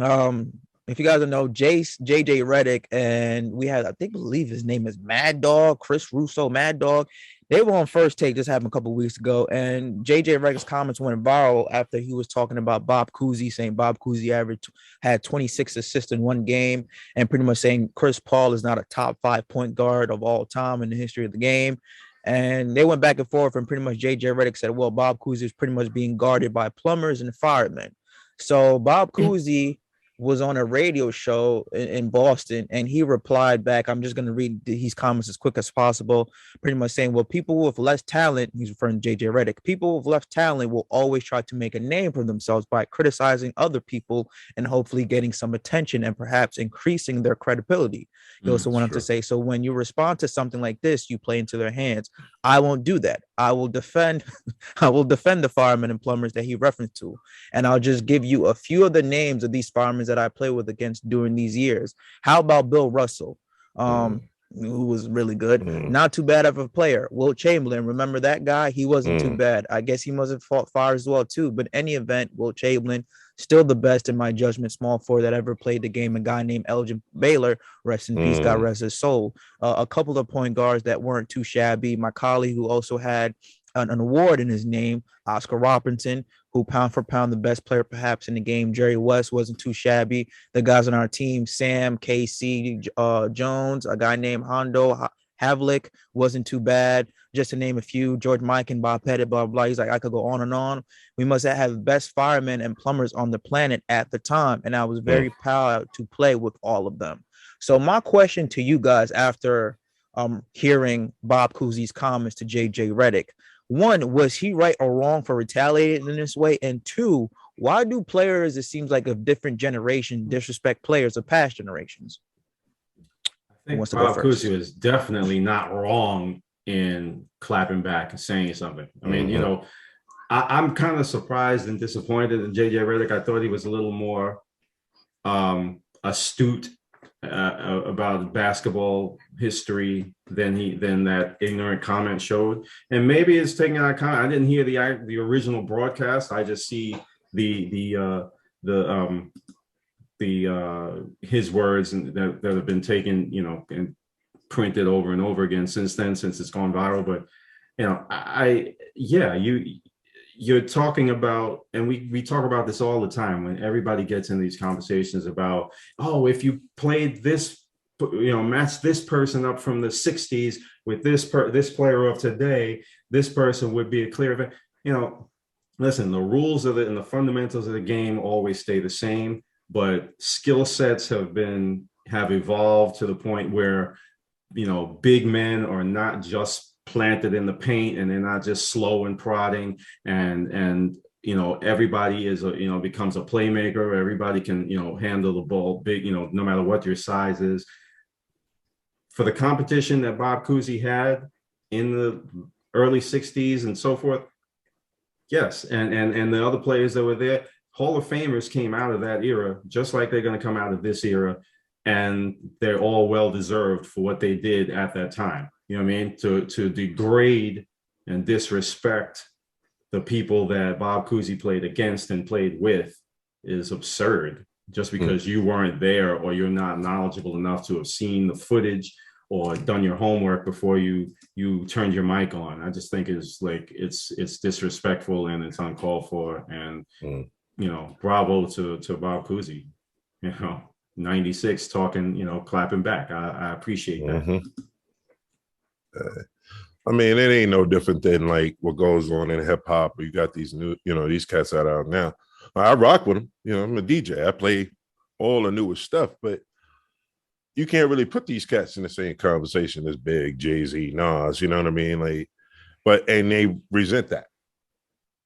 Um, if you guys don't know, JJ Redick, and we had, I believe his name is Mad Dog, Chris Russo, Mad Dog. They were on First Take, just happened a couple of weeks ago, and JJ Redick's comments went viral after he was talking about Bob Cousy, saying Bob Cousy had 26 assists in one game, and pretty much saying Chris Paul is not a top 5 point guard of all time in the history of the game. And they went back and forth, and pretty much JJ Redick said, well, Bob Cousy is pretty much being guarded by plumbers and firemen. So Bob Cousy was on a radio show in Boston, and he replied back. I'm just going to read his comments as quick as possible, pretty much saying, well, people with less talent, he's referring to JJ Redick, people with less talent will always try to make a name for themselves by criticizing other people and hopefully getting some attention and perhaps increasing their credibility. He also went on to say, so when you respond to something like this, you play into their hands. I won't do that. I will defend the firemen and plumbers that he referenced to. And I'll just give you a few of the names of these firemen that I play with against during these years. How about Bill Russell, who was really good? Not too bad of a player. Wilt Chamberlain, remember that guy? He wasn't too bad. I guess he must have fought fire as well too. But any event, Wilt Chamberlain, still the best in my judgment, small forward that ever played the game. A guy named Elgin Baylor, rest in peace, God rest his soul. A couple of point guards that weren't too shabby. My colleague who also had an award in his name, Oscar Robertson, who pound for pound the best player perhaps in the game. Jerry West wasn't too shabby. The guys on our team, Sam, KC, Jones, a guy named Hondo Havlik wasn't too bad. Just to name a few, George Mike and Bob Pettit, blah, blah. He's like, I could go on and on. We must have the best firemen and plumbers on the planet at the time. And I was very proud to play with all of them. So my question to you guys after hearing Bob Cousy's comments to JJ Redick, one, was he right or wrong for retaliating in this way? And two, why do players, it seems like of different generations, disrespect players of past generations? I think Bob Cousy was definitely not wrong in clapping back and saying something. I mean, you know, I'm kind of surprised and disappointed in JJ Redick. I thought he was a little more astute about basketball history than that ignorant comment showed. And maybe it's taking out comment. I didn't hear the original broadcast. I just see his words and that have been taken, you know, and printed over and over again since it's gone viral. But you know, you're talking about, and we talk about this all the time when everybody gets in these conversations about, oh, if you played this, you know, match this person up from the 60s with this player of today, this person would be a clear, you know, listen, the rules of it and the fundamentals of the game always stay the same, but skill sets have evolved to the point where, you know, big men are not just planted in the paint and they're not just slow and prodding, and you know, everybody is becomes a playmaker. Everybody can, you know, handle the ball big, you know, no matter what your size is. For the competition that Bob Cousy had in the early 60s and so forth, yes, and the other players that were there, Hall of Famers came out of that era, just like they're going to come out of this era, and they're all well deserved for what they did at that time. You know what I mean? To degrade and disrespect the people that Bob Cousy played against and played with is absurd, just because you weren't there or you're not knowledgeable enough to have seen the footage or done your homework before you turned your mic on. I just think it's disrespectful and it's uncalled for. And you know, bravo to Bob Cousy. You know, 96 talking, you know, clapping back. I appreciate that. I mean, it ain't no different than like what goes on in hip hop. You got these new, you know, these cats out now. I rock with them. You know, I'm a DJ. I play all the newest stuff, but you can't really put these cats in the same conversation as Big, Jay-Z, Nas. You know what I mean? Like, and they resent that.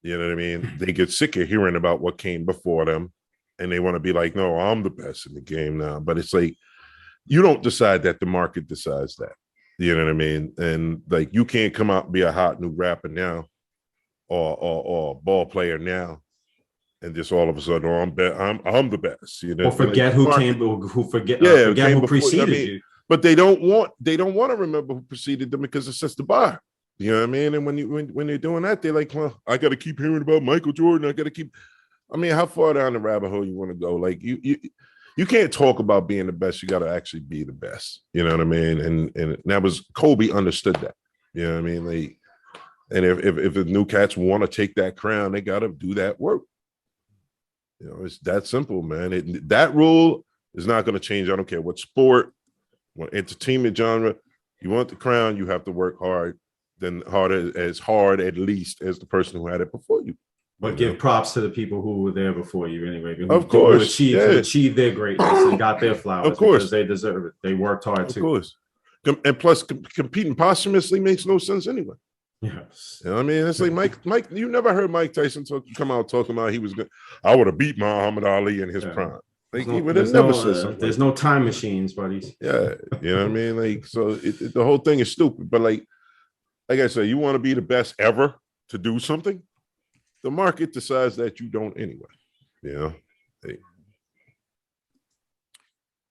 You know what I mean? They get sick of hearing about what came before them, and they want to be like, no, I'm the best in the game now. But it's like, you don't decide that, the market decides that. You know what I mean? And like, you can't come out and be a hot new rapper now or ball player now and just all of a sudden, oh, I'm the best. You know, or forget like, forget who preceded you. But they don't want to remember who preceded them because it sets the bar. You know what I mean? And when they're doing that, they're like, well, I got to keep hearing about Michael Jordan. I got to keep. I mean, how far down the rabbit hole you want to go? Like you can't talk about being the best. You got to actually be the best. You know what I mean? And that was Kobe understood that. You know what I mean? Like, and if the new cats want to take that crown, they got to do that work. You know, it's that simple, man. That rule is not going to change. I don't care what sport, what entertainment genre. You want the crown, you have to work hard. Then as hard at least as the person who had it before you. But give props to the people who were there before you anyway. Of course. Who achieved their greatness and got their flowers. Of course. Because they deserve it. They worked hard too. Of course. And plus, competing posthumously makes no sense anyway. Yes. You know what I mean? It's like Mike, you never heard Mike Tyson come out talking about he was good. I would have beat Muhammad Ali in his prime. Like, he would have never said something. There's no time machines, buddies. Yeah. You know what I mean? Like, so the whole thing is stupid. But like I said, you want to be the best ever to do something, the market decides that you don't anyway. You know? Hey.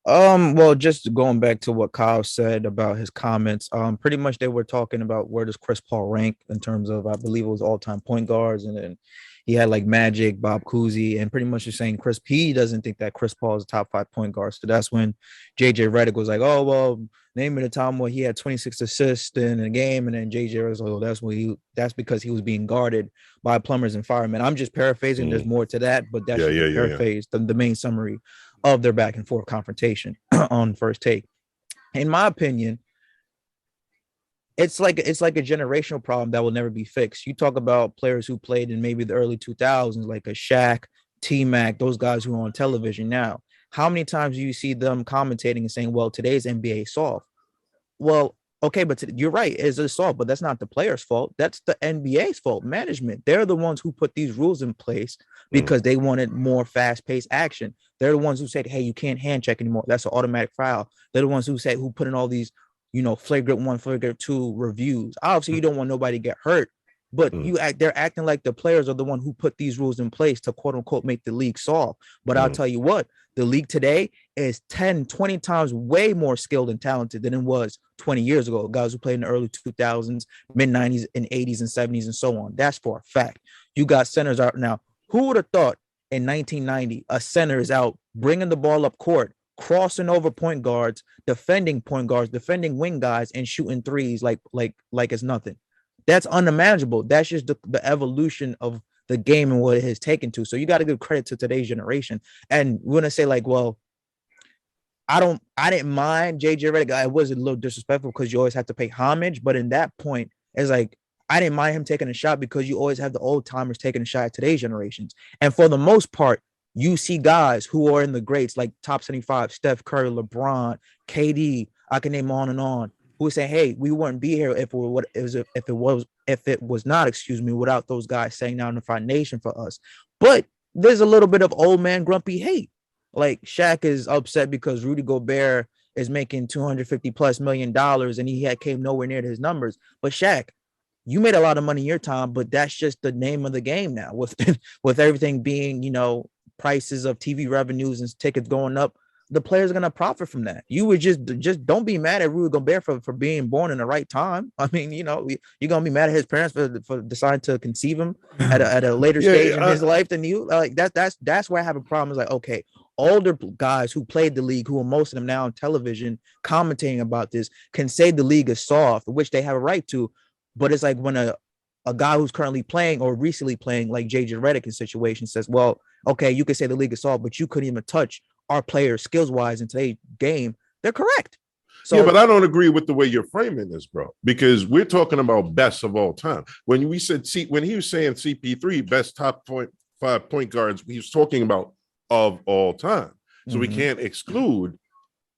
Well, just going back to what Kyle said about his comments, pretty much they were talking about where does Chris Paul rank in terms of, I believe it was all-time point guards, and then he had like Magic, Bob Cousy, and pretty much just saying Chris P doesn't think that Chris Paul is a top 5 point guard. So that's when JJ Redick was like, oh, well, name me the time where he had 26 assists in a game, and then JJ was like, oh, that's because he was being guarded by plumbers and firemen. I'm just paraphrasing. There's more to that, but that's paraphrase, the main summary of their back and forth confrontation on First Take. In my opinion, it's like a generational problem that will never be fixed. You talk about players who played in maybe the early 2000s, like a Shaq, T-Mac, those guys who are on television now. How many times do you see them commentating and saying, well, today's NBA is soft? Well, okay, but you're right, it's soft, but that's not the player's fault. That's the NBA's fault, management. They're the ones who put these rules in place because they wanted more fast-paced action. They're the ones who said, hey, you can't hand check anymore. That's an automatic foul. They're the ones who put in all these, flagrant 1, flagrant 2 reviews. Obviously, you don't want nobody to get hurt, but they're acting like the players are the one who put these rules in place to quote unquote make the league soft. But I'll tell you what, the league today is 10, 20 times way more skilled and talented than it was 20 years ago. Guys who played in the early 2000s, mid 90s and 80s and 70s and so on. That's for a fact. You got centers out now. Who would have thought in 1990 a center is out bringing the ball up court, crossing over point guards, defending wing guys, and shooting threes like it's nothing? That's unimaginable. That's just the evolution of the game and what it has taken to. So you got to give credit to today's generation. And we're gonna say like, well, I didn't mind JJ Redick. I was a little disrespectful because you always have to pay homage, but in that point, it's like I didn't mind him taking a shot because you always have the old timers taking a shot at today's generations. And for the most part, you see guys who are in the greats like top 75, Steph Curry, LeBron, KD. I can name on and on. Who say, hey, we wouldn't be here if it was not, without those guys saying down the foundation for us. But there's a little bit of old man grumpy hate. Like Shaq is upset because Rudy Gobert is making $250+ million and he came nowhere near his numbers. But Shaq, you made a lot of money in your time, but that's just the name of the game now. With everything being, prices of TV revenues and tickets going up, the players are going to profit from that. You would just don't be mad at Rudy Gobert for being born in the right time. I mean, you're going to be mad at his parents for deciding to conceive him at a later stage in his life than you. Like that's where I have a problem. Is like, okay, older guys who played the league, who are most of them now on television commentating about this, can say the league is soft, which they have a right to. But it's like when a guy who's currently playing or recently playing, like JJ Redick in situation, says, well, okay, you could say the league is soft, but you couldn't even touch our players skills-wise in today's game. They're correct. So, yeah, but I don't agree with the way you're framing this, bro, because we're talking about best of all time. When he was saying CP3, best top 5 point guards, he was talking about of all time. So we can't exclude,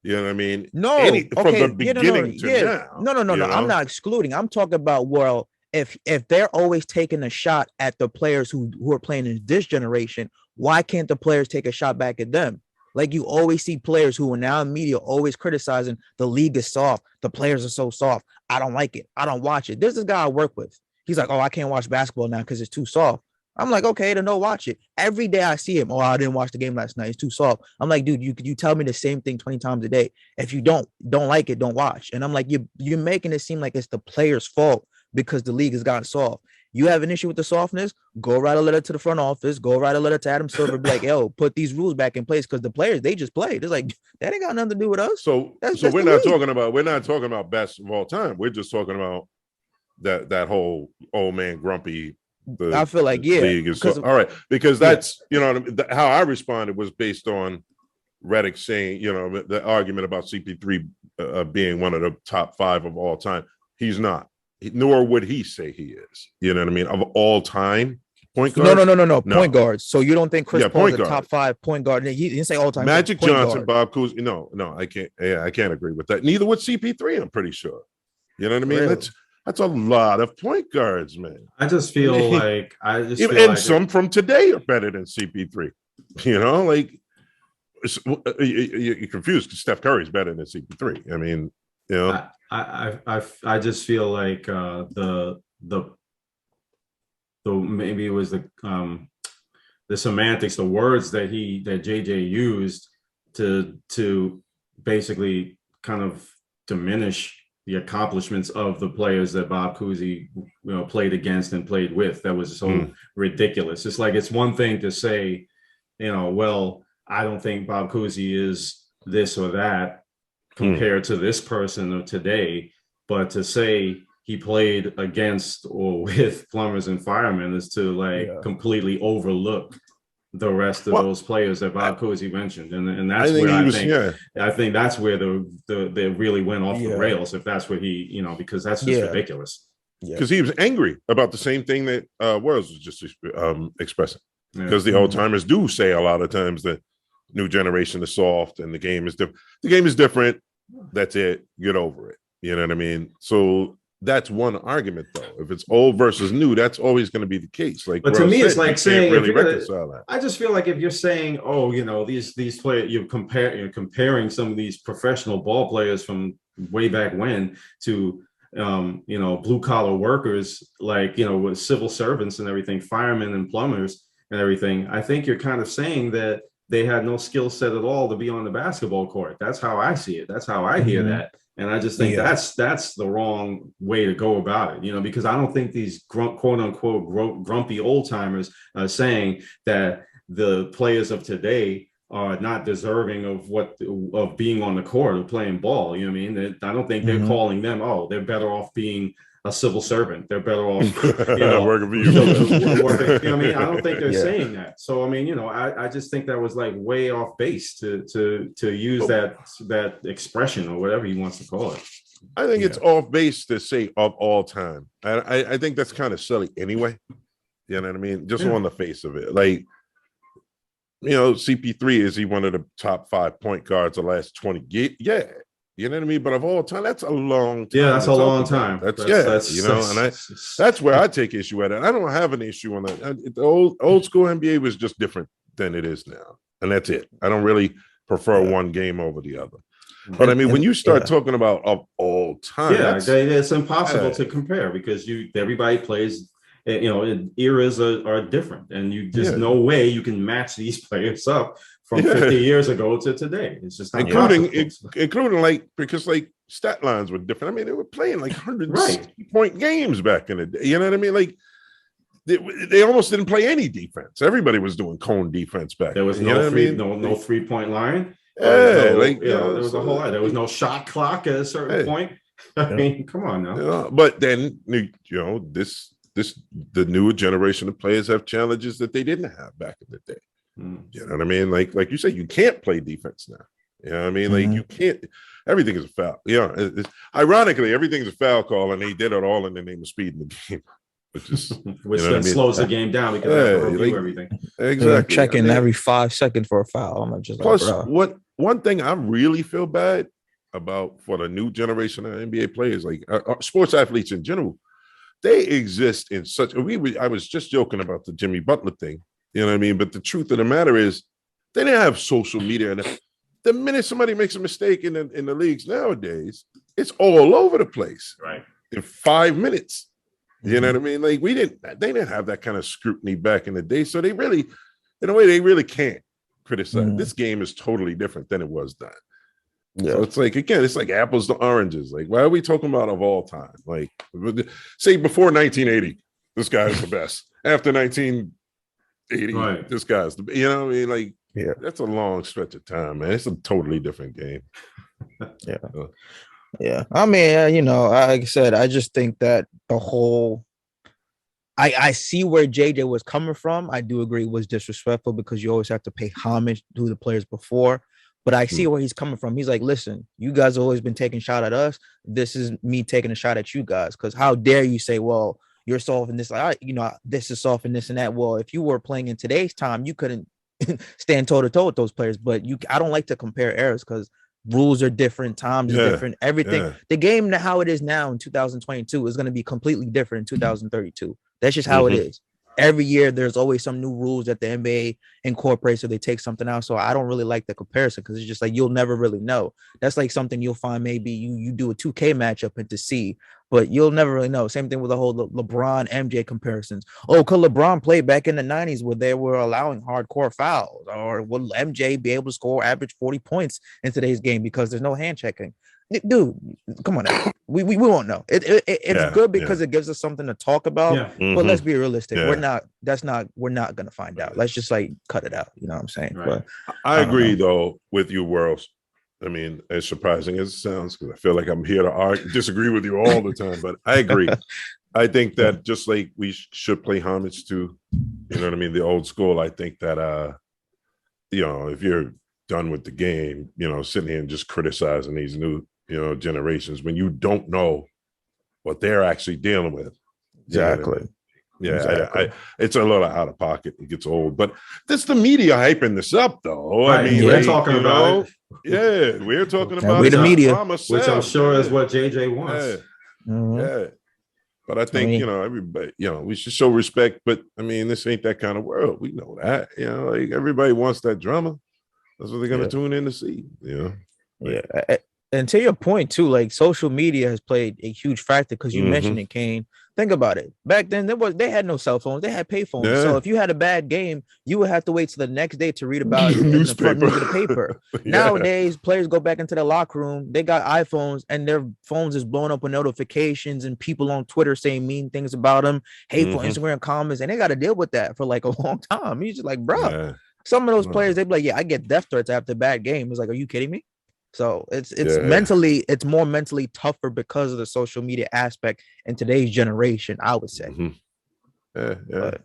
you know what I mean? No, from the beginning to now. No. I'm not excluding. I'm talking about, well, if they're always taking a shot at the players who are playing in this generation, why can't the players take a shot back at them? Like you always see players who are now in media always criticizing the league is soft. The players are so soft. I don't like it. I don't watch it. There's this guy I work with. He's like, oh, I can't watch basketball now because it's too soft. I'm like, okay, then don't watch it. Every day I see him. Oh, I didn't watch the game last night. It's too soft. I'm like, dude, you tell me the same thing 20 times a day. If you don't like it, don't watch. And I'm like, you're making it seem like it's the player's fault because the league has gotten soft. You have an issue with the softness, go write a letter to the front office, go write a letter to Adam Silver, be like, yo, put these rules back in place, because the players, they just play. It's like, that ain't got nothing to do with us. So That's we're the not league. talking about best of all time. We're just talking about that whole old man grumpy. I feel like, yeah, league is all right, because that's how I responded was based on Redick saying, the argument about CP3 being one of the top 5 of all time. He's not, nor would he say he is. You know what I mean? Of all time point guards. No. Point guards. So you don't think Chris Paul's a top 5 point guard? He didn't say all time. Magic Johnson, guard. Bob Cousy. No, I can't. Yeah, I can't agree with that. Neither would CP3. I'm pretty sure. You know what I mean? Really? That's a lot of point guards, man. I just feel like some from today are better than CP3. You're confused because Steph Curry is better than CP3. I mean, I just feel like the maybe it was the semantics, the words that JJ used to basically kind of diminish the accomplishments of the players that Bob Cousy, played against and played with. That was so ridiculous. It's like, it's one thing to say, well, I don't think Bob Cousy is this or that compared to this person of today, but to say he played against or with plumbers and firemen is to completely overlook the rest of those players that Bob Cousy mentioned, and that's I think that's where they really went off the rails, if that's what he, because that's just ridiculous. Because he was angry about the same thing that Werls was just expressing. Because the old timers do say a lot of times that new generation is soft and the game is different. The game is different. That's it. Get over it. You know what I mean? So that's one argument, though. If it's old versus new, that's always going to be the case. Like, but to me, it's like saying, really reconcile that. I just feel like if you're saying, these players, you're comparing some of these professional ball players from way back when to blue collar workers, like, with civil servants and everything, firemen and plumbers and everything. I think you're kind of saying that they had no skill set at all to be on the basketball court. That's how I see it. That's how I hear that. And I just think that's the wrong way to go about it, because I don't think these quote unquote grumpy old timers are saying that the players of today are not deserving of being on the court or playing ball. You know what I mean? I don't think they're calling them, they're better off being a civil servant. They're better off, working for you. I mean, I don't think they're saying that. So, I mean, I just think that was like way off base to use that expression or whatever he wants to call it. I think it's off base to say of all time. I think that's kind of silly anyway. You know what I mean? Just on the face of it. Like, CP3, is he one of the top 5 point guards the last 20 years? Yeah. You know what I mean? But of all time, that's a long time. Yeah, that's a long time. That's where I take issue at it. I don't have an issue on that. The old school NBA was just different than it is now. And that's it. I don't really prefer one game over the other. But I mean, when you start talking about of all time, it's impossible to compare because everybody plays. Eras are different, and there's no way you can match these players up from 50 years ago to today. It's just not including like, because like stat lines were different. I mean, they were playing like 160-point games back in the day. You know what I mean? Like they almost didn't play any defense. Everybody was doing cone defense back. There was no 3-point line. There was a whole lot. There was no shot clock at a certain point. I mean, come on now. But then the newer generation of players have challenges that they didn't have back in the day. You know what I mean? Like you say, you can't play defense now. You know what I mean? Like you can't. Everything is a foul. Ironically, everything's a foul call, and they did it all in the name of speed in the game, which then slows the game down because they have to review everything. Exactly, checking every 5 seconds for a foul. I'm just plus one thing I really feel bad about for the new generation of NBA players, like sports athletes in general. They exist in such I was just joking about the Jimmy Butler thing, you know what I mean? But the truth of the matter is they didn't have social media. And the minute somebody makes a mistake in the leagues nowadays, it's all over the place. Right. In 5 minutes. You know what I mean? Like they didn't have that kind of scrutiny back in the day. So they really, in a way, they really can't criticize. This game is totally different than it was then. Yeah. So it's like, again, it's like apples to oranges. Like, why are we talking about of all time? Like, say before 1980, this guy is the best. After 1980, Right. this guy's the, you know what I mean? Like, Yeah. that's a long stretch of time, man. It's a totally different game. Yeah. Yeah. I mean, like I said, I just think that the whole I see where JJ was coming from. I do agree it was disrespectful because you always have to pay homage to the players before. But I see where he's coming from. He's like, listen, you guys have always been taking a shot at us. This is me taking a shot at you guys. Because how dare you say, well, you're soft in this, this is soft in this and that. Well, if you were playing in today's time, you couldn't stand toe to toe with those players. But I don't like to compare eras because rules are different, times are different, everything. Yeah. The game, how it is now in 2022 is going to be completely different in 2032. That's just how it is. Every year, there's always some new rules that the NBA incorporates, or they take something out. So I don't really like the comparison because it's just like you'll never really know. That's like something you'll find maybe you do a 2K matchup and to see, but you'll never really know. Same thing with the whole LeBron MJ comparisons. Oh, could LeBron play back in the 90s where they were allowing hardcore fouls, or will MJ be able to score average 40 points in today's game because there's no hand checking? Dude, come on now. We won't know. It's good because it gives us something to talk about. But let's be realistic. We're not gonna find out. Let's just like cut it out. You know what I'm saying? Right. But I agree though with you, Werls. I mean, as surprising as it sounds, because I feel like I'm here to disagree with you all the time, but I agree. I think that just like we should play homage to, you know what I mean, the old school. I think that if you're done with the game, sitting here and just criticizing these new generations when you don't know what they're actually dealing with. Exactly. Exactly. It's a little out of pocket. It gets old, but that's the media hyping this up, though. Right. I mean, we're talking about it. Yeah, we're talking about we the media, which I'm sure is what JJ wants. Yeah. But I think everybody, we should show respect. But I mean, this ain't that kind of world. We know that. Like everybody wants that drama. That's what they're gonna tune in to see. And to your point too, like social media has played a huge factor because you mentioned it, Kaine. Think about it. Back then, they had no cell phones; they had pay phones. Yeah. So if you had a bad game, you would have to wait till the next day to read about it in the front news of the paper. Nowadays, players go back into the locker room. They got iPhones, and their phones is blowing up with notifications and people on Twitter saying mean things about them, hateful Instagram comments, and they got to deal with that for like a long time. He's just like, bro. Some of those players, they be like, I get death threats after a bad game. It's like, are you kidding me? So it's it's more mentally tougher because of the social media aspect in today's generation, I would say. But,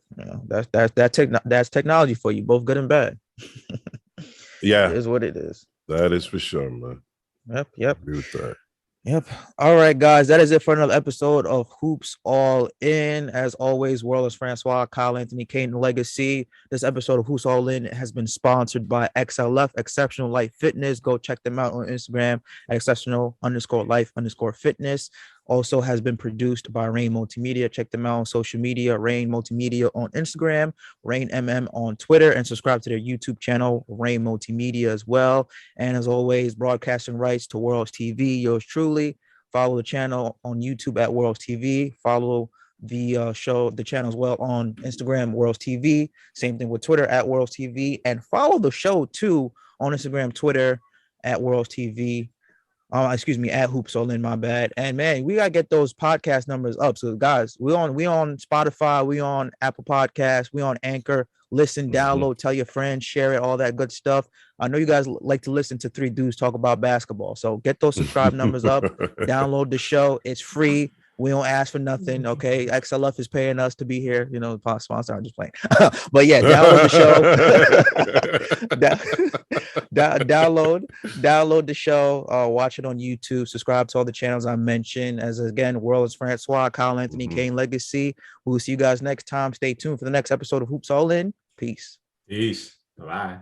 that's technology for you, both good and bad. It is what it is. That is for sure, man. Yep. Agree with that. Yep. All right, guys. That is it for another episode of Hoops All In. As always, Werls Francois, Kyle Anthony, Kaine Legacy. This episode of Hoops All In has been sponsored by XLF, Exceptional Life Fitness. Go check them out on Instagram at exceptional_life_fitness. Also has been produced by ReignMultiMedia. Check them out on social media, ReignMultiMedia on Instagram, ReignMM on Twitter, and subscribe to their YouTube channel, ReignMultiMedia as well. And as always, broadcasting rights to Werls TV, yours truly. Follow the channel on YouTube at Werls TV. Follow the channel as well on Instagram, Werls TV. Same thing with Twitter at Werls TV. And follow the show too on Instagram, Twitter at Werls TV. At Hoops All In, my bad. And man, we gotta get those podcast numbers up. So guys, we on Spotify, we on Apple Podcasts, we on Anchor. Listen, download, tell your friends, share it, all that good stuff. I know you guys like to listen to three dudes talk about basketball. So get those subscribe numbers up, download the show. It's free. We don't ask for nothing. Okay. XLF is paying us to be here. Sponsor. I'm just playing. But yeah, download the show. download the show. Watch it on YouTube. Subscribe to all the channels I mentioned. As again, Werls Francois, Kyle Anthony, Kaine Legacy. We'll see you guys next time. Stay tuned for the next episode of Hoops All In. Peace. Bye.